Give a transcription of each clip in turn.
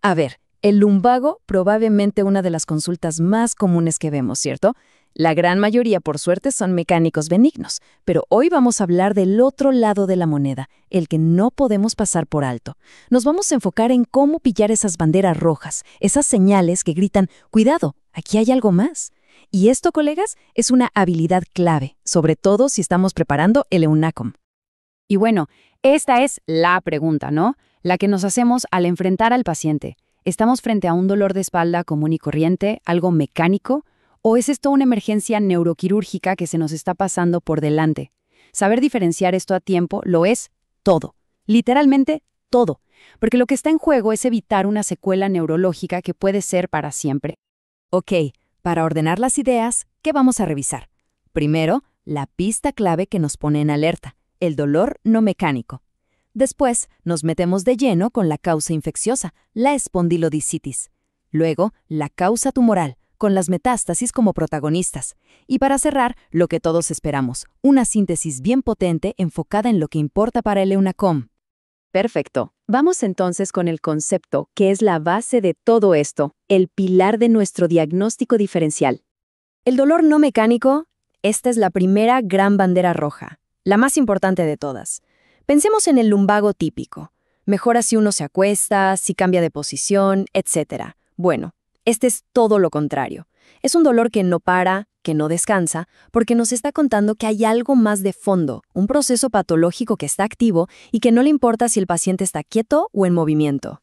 A ver, el lumbago probablemente una de las consultas más comunes que vemos, ¿cierto? La gran mayoría, por suerte, son mecánicos benignos, pero hoy vamos a hablar del otro lado de la moneda, el que no podemos pasar por alto. Nos vamos a enfocar en cómo pillar esas banderas rojas, esas señales que gritan, ¡cuidado, aquí hay algo más! Y esto, colegas, es una habilidad clave, sobre todo si estamos preparando el EUNACOM. Y bueno, esta es la pregunta, ¿no? La que nos hacemos al enfrentar al paciente. ¿Estamos frente a un dolor de espalda común y corriente, algo mecánico? ¿O es esto una emergencia neuroquirúrgica que se nos está pasando por delante? Saber diferenciar esto a tiempo lo es todo. Literalmente todo. Porque lo que está en juego es evitar una secuela neurológica que puede ser para siempre. Ok, para ordenar las ideas, ¿qué vamos a revisar? Primero, la pista clave que nos pone en alerta, el dolor no mecánico. Después, nos metemos de lleno con la causa infecciosa, la espondilodiscitis. Luego, la causa tumoral, con las metástasis como protagonistas. Y para cerrar, lo que todos esperamos, una síntesis bien potente enfocada en lo que importa para el EUNACOM. Perfecto. Vamos entonces con el concepto, que es la base de todo esto, el pilar de nuestro diagnóstico diferencial. El dolor no mecánico, esta es la primera gran bandera roja, la más importante de todas. Pensemos en el lumbago típico. Mejora si uno se acuesta, si cambia de posición, etc. Bueno, este es todo lo contrario. Es un dolor que no para, que no descansa, porque nos está contando que hay algo más de fondo, un proceso patológico que está activo y que no le importa si el paciente está quieto o en movimiento.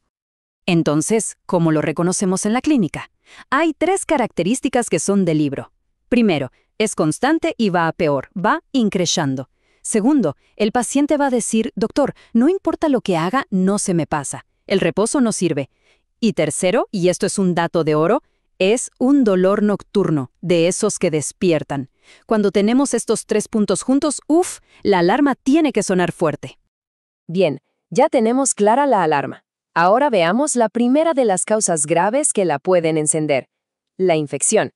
Entonces, ¿cómo lo reconocemos en la clínica? Hay 3 características que son del libro. Primero, es constante y va a peor, va increciendo. Segundo, el paciente va a decir, doctor, no importa lo que haga, no se me pasa. El reposo no sirve. Y tercero, y esto es un dato de oro, es un dolor nocturno, de esos que despiertan. Cuando tenemos estos 3 puntos juntos, la alarma tiene que sonar fuerte. Bien, ya tenemos clara la alarma. Ahora veamos la primera de las causas graves que la pueden encender: la infección.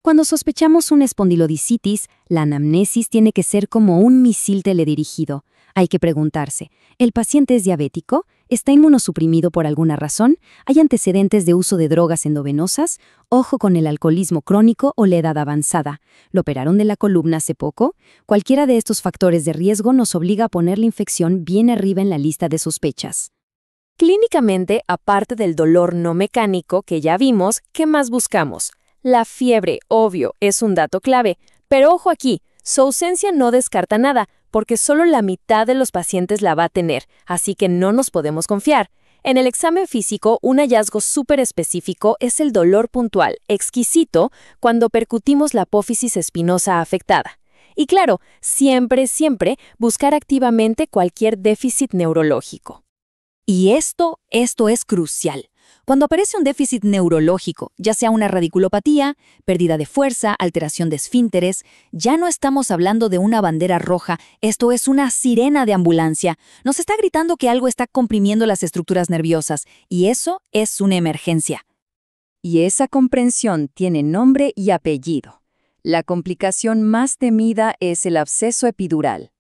Cuando sospechamos una espondilodiscitis, la anamnesis tiene que ser como un misil teledirigido. Hay que preguntarse, ¿el paciente es diabético? ¿Está inmunosuprimido por alguna razón? ¿Hay antecedentes de uso de drogas endovenosas? ¿Ojo con el alcoholismo crónico o la edad avanzada? ¿Lo operaron de la columna hace poco? Cualquiera de estos factores de riesgo nos obliga a poner la infección bien arriba en la lista de sospechas. Clínicamente, aparte del dolor no mecánico que ya vimos, ¿qué más buscamos? La fiebre, obvio, es un dato clave, pero ojo aquí, su ausencia no descarta nada, porque solo la mitad de los pacientes la va a tener, así que no nos podemos confiar. En el examen físico, un hallazgo súper específico es el dolor puntual, exquisito, cuando percutimos la apófisis espinosa afectada. Y claro, siempre buscar activamente cualquier déficit neurológico. Y esto es crucial. Cuando aparece un déficit neurológico, ya sea una radiculopatía, pérdida de fuerza, alteración de esfínteres, ya no estamos hablando de una bandera roja, esto es una sirena de ambulancia. Nos está gritando que algo está comprimiendo las estructuras nerviosas, y eso es una emergencia. Y esa comprensión tiene nombre y apellido. La complicación más temida es el absceso epidural.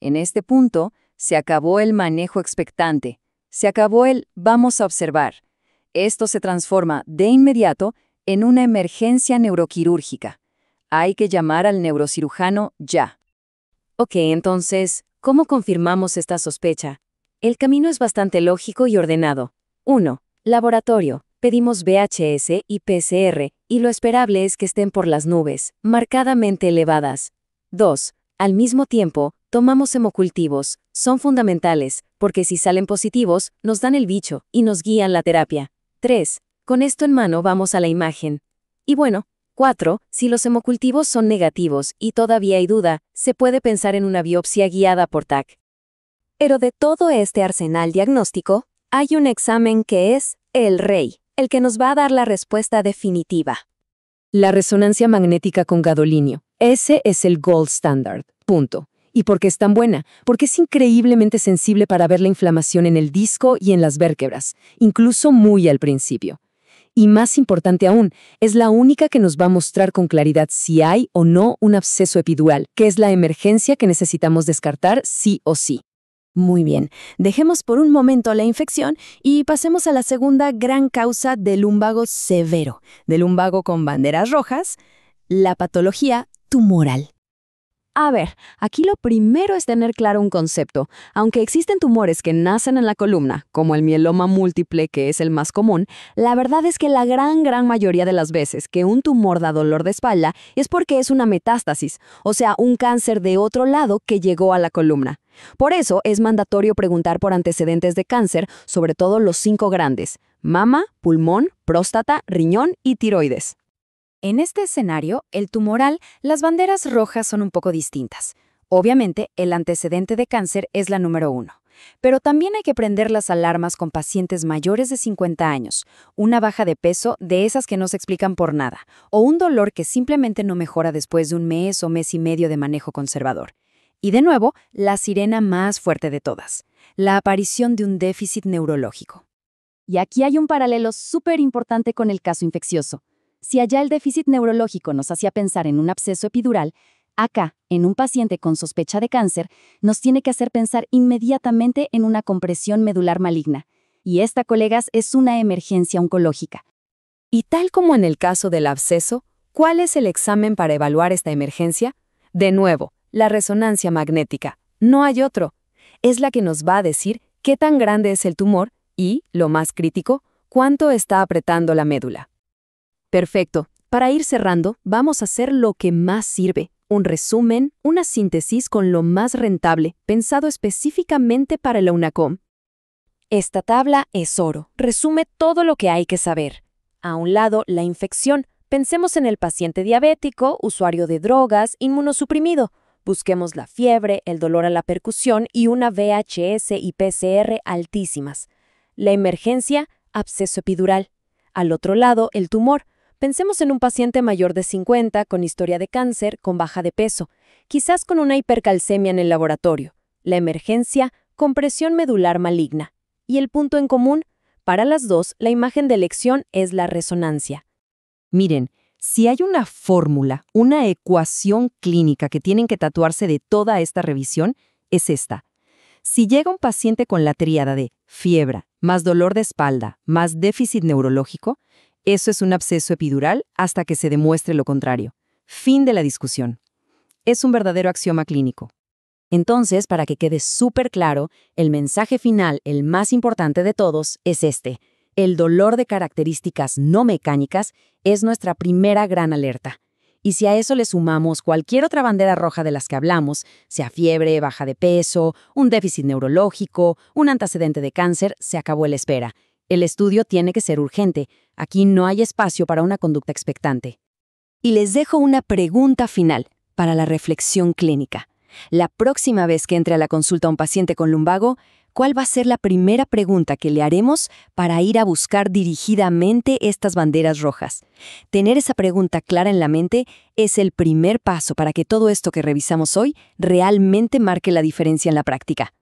En este punto, se acabó el manejo expectante, se acabó el vamos a observar. Esto se transforma de inmediato en una emergencia neuroquirúrgica. Hay que llamar al neurocirujano ya. Ok, entonces, ¿cómo confirmamos esta sospecha? El camino es bastante lógico y ordenado. 1. Laboratorio. Pedimos VHS y PCR, y lo esperable es que estén por las nubes, marcadamente elevadas. 2. Al mismo tiempo, tomamos hemocultivos. Son fundamentales, porque si salen positivos, nos dan el bicho y nos guían la terapia. 3. Con esto en mano vamos a la imagen. Y bueno, 4. Si los hemocultivos son negativos y todavía hay duda, se puede pensar en una biopsia guiada por TAC. Pero de todo este arsenal diagnóstico, hay un examen que es el rey, el que nos va a dar la respuesta definitiva. La resonancia magnética con gadolinio. Ese es el gold standard. Punto. ¿Y por qué es tan buena? Porque es increíblemente sensible para ver la inflamación en el disco y en las vértebras, incluso muy al principio. Y más importante aún, es la única que nos va a mostrar con claridad si hay o no un absceso epidural, que es la emergencia que necesitamos descartar sí o sí. Muy bien, dejemos por un momento la infección y pasemos a la segunda gran causa del lumbago severo, del lumbago con banderas rojas, la patología tumoral. A ver, aquí lo primero es tener claro un concepto. Aunque existen tumores que nacen en la columna, como el mieloma múltiple, que es el más común, la verdad es que la gran mayoría de las veces que un tumor da dolor de espalda es porque es una metástasis, o sea, un cáncer de otro lado que llegó a la columna. Por eso es mandatorio preguntar por antecedentes de cáncer, sobre todo los 5 grandes: mama, pulmón, próstata, riñón y tiroides. En este escenario, el tumoral, las banderas rojas son un poco distintas. Obviamente, el antecedente de cáncer es la número 1. Pero también hay que prender las alarmas con pacientes mayores de 50 años, una baja de peso de esas que no se explican por nada, o un dolor que simplemente no mejora después de un mes o mes y medio de manejo conservador. Y de nuevo, la sirena más fuerte de todas, la aparición de un déficit neurológico. Y aquí hay un paralelo súper importante con el caso infeccioso. Si allá el déficit neurológico nos hacía pensar en un absceso epidural, acá, en un paciente con sospecha de cáncer, nos tiene que hacer pensar inmediatamente en una compresión medular maligna. Y esta, colegas, es una emergencia oncológica. Y tal como en el caso del absceso, ¿cuál es el examen para evaluar esta emergencia? De nuevo, la resonancia magnética. No hay otro. Es la que nos va a decir qué tan grande es el tumor y, lo más crítico, cuánto está apretando la médula. Perfecto. Para ir cerrando, vamos a hacer lo que más sirve. Un resumen, una síntesis con lo más rentable, pensado específicamente para la UNACOM. Esta tabla es oro. Resume todo lo que hay que saber. A un lado, la infección. Pensemos en el paciente diabético, usuario de drogas, inmunosuprimido. Busquemos la fiebre, el dolor a la percusión y una VHS y PCR altísimas. La emergencia, absceso epidural. Al otro lado, el tumor. Pensemos en un paciente mayor de 50 con historia de cáncer, con baja de peso, quizás con una hipercalcemia en el laboratorio. La emergencia, compresión medular maligna. Y el punto en común, para las dos, la imagen de elección es la resonancia. Miren, si hay una fórmula, una ecuación clínica que tienen que tatuarse de toda esta revisión, es esta. Si llega un paciente con la tríada de fiebre, más dolor de espalda, más déficit neurológico, eso es un absceso epidural hasta que se demuestre lo contrario. Fin de la discusión. Es un verdadero axioma clínico. Entonces, para que quede súper claro, el mensaje final, el más importante de todos, es este. El dolor de características no mecánicas es nuestra primera gran alerta. Y si a eso le sumamos cualquier otra bandera roja de las que hablamos, sea fiebre, baja de peso, un déficit neurológico, un antecedente de cáncer, se acabó la espera. El estudio tiene que ser urgente. Aquí no hay espacio para una conducta expectante. Y les dejo una pregunta final para la reflexión clínica. La próxima vez que entre a la consulta un paciente con lumbago, ¿cuál va a ser la primera pregunta que le haremos para ir a buscar dirigidamente estas banderas rojas? Tener esa pregunta clara en la mente es el primer paso para que todo esto que revisamos hoy realmente marque la diferencia en la práctica.